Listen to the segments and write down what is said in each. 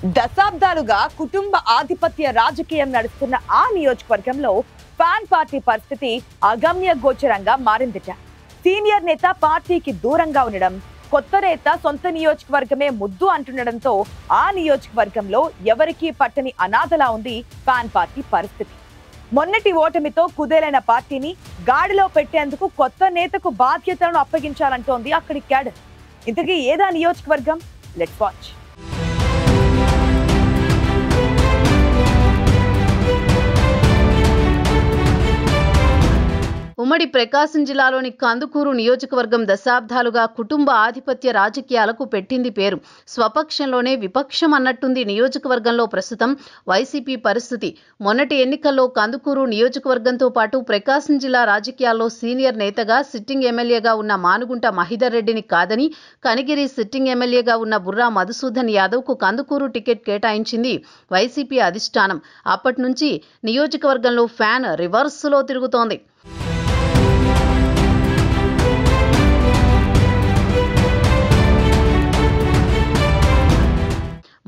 దశాబ్దాలుగా కుటుంబ ఆధిపత్య రాజకీయం నడుస్తున్న ఆ నియోజకవర్గంలో ఫ్యాన్ పార్టీ పరిస్థితి అగమ్య గోచరంగా మారిందిట. సీనియర్ నేత పార్టీకి దూరంగా ఉండడం, కొత్త నేత సొంత నియోజకవర్గమే ముద్దు అంటుండడంతో ఆ నియోజకవర్గంలో ఎవరికీ పట్టని అనాథలా ఉంది ఫ్యాన్ పార్టీ పరిస్థితి. మొన్నటి ఓటమితో కుదేలైన పార్టీని గాడిలో పెట్టేందుకు కొత్త నేతకు బాధ్యతలను అప్పగించాలంటోంది అక్కడి క్యాడర్. ఇంతకీ ఏదా నియోజకవర్గం? Let's watch. ఉమ్మడి ప్రకాశం జిల్లాలోని కందుకూరు నియోజకవర్గం దశాబ్దాలుగా కుటుంబ ఆధిపత్య రాజకీయాలకు పెట్టింది పేరు. స్వపక్షంలోనే విపక్షం అన్నట్టుంది నియోజకవర్గంలో ప్రస్తుతం వైసీపీ పరిస్థితి. మొన్నటి ఎన్నికల్లో కందుకూరు నియోజకవర్గంతో పాటు ప్రకాశం జిల్లా రాజకీయాల్లో సీనియర్ నేతగా సిట్టింగ్ ఎమ్మెల్యేగా ఉన్న మానుగుంట మహిదర్ రెడ్డిని కాదని కనిగిరి సిట్టింగ్ ఎమ్మెల్యేగా ఉన్న బుర్రా మధుసూదన్ యాదవ్కు కందుకూరు టికెట్ కేటాయించింది వైసీపీ అధిష్టానం. అప్పటి నుంచి నియోజకవర్గంలో ఫ్యాన్ రివర్స్లో తిరుగుతోంది.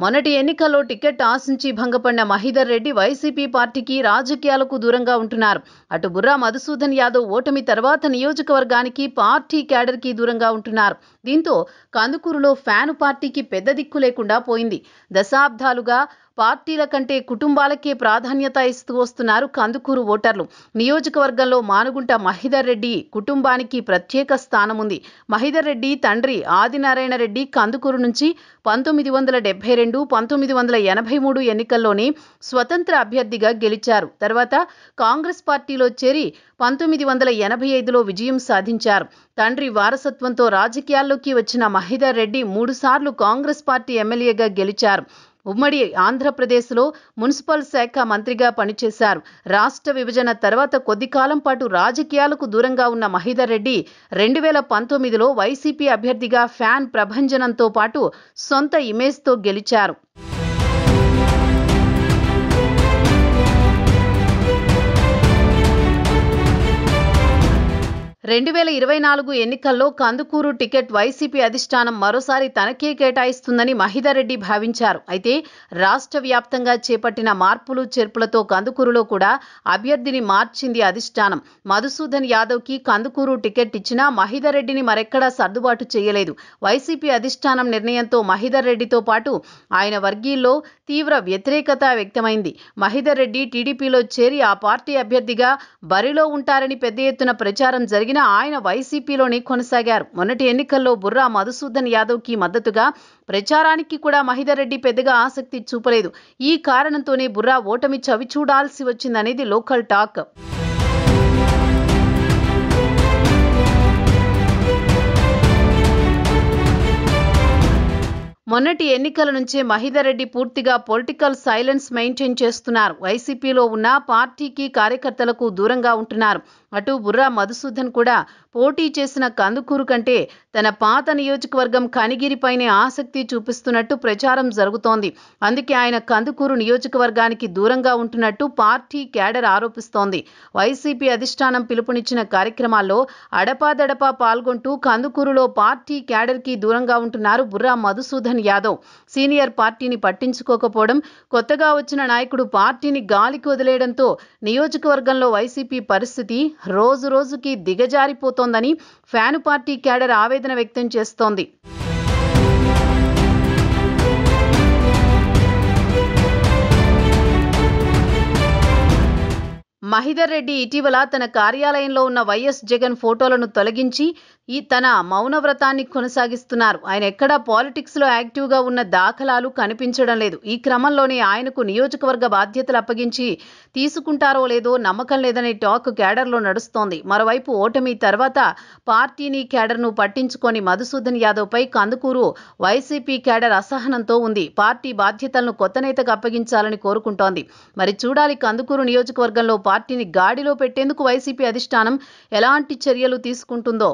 మొన్నటి ఎన్నికల్లో టికెట్ ఆశించి భంగపడిన మహిదర్ రెడ్డి వైసీపీ పార్టీకి రాజకీయాలకు దూరంగా ఉంటున్నారు. అటు బుర్రా మధుసూదన్ యాదవ్ ఓటమి తర్వాత నియోజకవర్గానికి పార్టీ క్యాడర్కి దూరంగా ఉంటున్నారు. దీంతో కందుకూరులో ఫ్యాను పార్టీకి పెద్ద దిక్కు లేకుండా పోయింది. దశాబ్దాలుగా పార్టీల కంటే కుటుంబాలకే ప్రాధాన్యత ఇస్తూ వస్తున్నారు కందుకూరు ఓటర్లు. నియోజకవర్గంలో మానుగుంట మహిదర్ రెడ్డి కుటుంబానికి ప్రత్యేక స్థానం ఉంది. మహిదర్ రెడ్డి తండ్రి ఆదినారాయణ రెడ్డి కందుకూరు నుంచి 1972, 1983 ఎన్నికల్లోనే స్వతంత్ర అభ్యర్థిగా గెలిచారు. తర్వాత కాంగ్రెస్ పార్టీలో చేరి 1985లో విజయం సాధించారు. తండ్రి వారసత్వంతో రాజకీయాల్లోకి వచ్చిన మహిదర్ రెడ్డి 3 సార్లు కాంగ్రెస్ పార్టీ ఎమ్మెల్యేగా గెలిచారు. ఉమ్మడి ఆంధ్రప్రదేశ్లో మున్సిపల్ శాఖ మంత్రిగా పనిచేశారు. రాష్ట్ర విభజన తర్వాత కొద్ది కాలం పాటు రాజకీయాలకు దూరంగా ఉన్న మహిదర్ రెడ్డి 2019లో వైసీపీ అభ్యర్థిగా ఫ్యాన్ ప్రభంజనంతో పాటు సొంత ఇమేజ్తో గెలిచారు. 2024 ఎన్నికల్లో కందుకూరు టికెట్ వైసీపీ అధిష్టానం మరోసారి తనకే కేటాయిస్తుందని మహిదర్ రెడ్డి భావించారు. అయితే రాష్ట్ర వ్యాప్తంగా చేపట్టిన మార్పులు చేర్పులతో కందుకూరులో కూడా అభ్యర్థిని మార్చింది అధిష్టానం. మధుసూదన్ యాదవ్కి కందుకూరు టికెట్ ఇచ్చినా మహిదర్ రెడ్డిని మరెక్కడా సర్దుబాటు చేయలేదు. వైసీపీ అధిష్టానం నిర్ణయంతో మహిదర్ రెడ్డితో పాటు ఆయన వర్గీయుల్లో తీవ్ర వ్యతిరేకత వ్యక్తమైంది. మహిదర్ రెడ్డి టీడీపీలో చేరి ఆ పార్టీ అభ్యర్థిగా బరిలో ఉంటారని పెద్ద ఎత్తున ప్రచారం జరిగింది. ఆయన వైసీపీలోనే కొనసాగారు. మొన్నటి ఎన్నికల్లో బుర్రా మధుసూదన్ యాదవ్కి మద్దతుగా ప్రచారానికి కూడా మహిదర్ రెడ్డి పెద్దగా ఆసక్తి చూపలేదు. ఈ కారణంతోనే బుర్రా ఓటమి చవి చూడాల్సి వచ్చిందనేది లోకల్ టాక్. మొన్నటి ఎన్నికల నుంచే మహిదర్ రెడ్డి పూర్తిగా పొలిటికల్ సైలెన్స్ మెయింటైన్ చేస్తున్నారు. వైసీపీలో ఉన్న పార్టీకి కార్యకర్తలకు దూరంగా ఉంటున్నారు. అటు బుర్రా మధుసూదన్ కూడా పోటీ చేసిన కందుకూరు కంటే తన పాత నియోజకవర్గం కనిగిరిపైనే ఆసక్తి చూపిస్తున్నట్టు ప్రచారం జరుగుతోంది. అందుకే ఆయన కందుకూరు నియోజకవర్గానికి దూరంగా ఉంటున్నట్టు పార్టీ క్యాడర్ ఆరోపిస్తోంది. వైసీపీ అధిష్టానం పిలుపునిచ్చిన కార్యక్రమాల్లో అడపాదడపా పాల్గొంటూ కందుకూరులో పార్టీ క్యాడర్కి దూరంగా ఉంటున్నారు బుర్రా మధుసూదన్ యాదవ్. సీనియర్ పార్టీని పట్టించుకోకపోవడం, కొత్తగా వచ్చిన నాయకుడు పార్టీని గాలికి వదిలేయడంతో నియోజకవర్గంలో వైసీపీ పరిస్థితి రోజు రోజుకి దిగజారిపోతోందని ఫ్యాను పార్టీ క్యాడర్ ఆవేదన వ్యక్తం చేస్తోంది. మహిదర్ రెడ్డి ఇటీవల తన కార్యాలయంలో ఉన్న వైఎస్ జగన్ ఫోటోలను తొలగించి తన మౌనవ్రతాన్ని కొనసాగిస్తున్నారు. ఆయన ఎక్కడా పాలిటిక్స్ లో యాక్టివ్గా ఉన్న దాఖలాలు కనిపించడం లేదు. ఈ క్రమంలోనే ఆయనకు నియోజకవర్గ బాధ్యతలు అప్పగించి తీసుకుంటారో లేదో నమ్మకం లేదనే టాక్ క్యాడర్లో నడుస్తోంది. మరోవైపు ఓటమి తర్వాత పార్టీని క్యాడర్ను పట్టించుకొని మధుసూదన్ యాదవ్ పై కందుకూరు వైసీపీ క్యాడర్ అసహనంతో ఉంది. పార్టీ బాధ్యతలను కొత్త నేతకు అప్పగించాలని కోరుకుంటోంది. మరి చూడాలి కందుకూరు నియోజకవర్గంలో పార్టీని గాడిలో పెట్టేందుకు వైసీపీ అధిష్టానం ఎలాంటి చర్యలు తీసుకుంటుందో.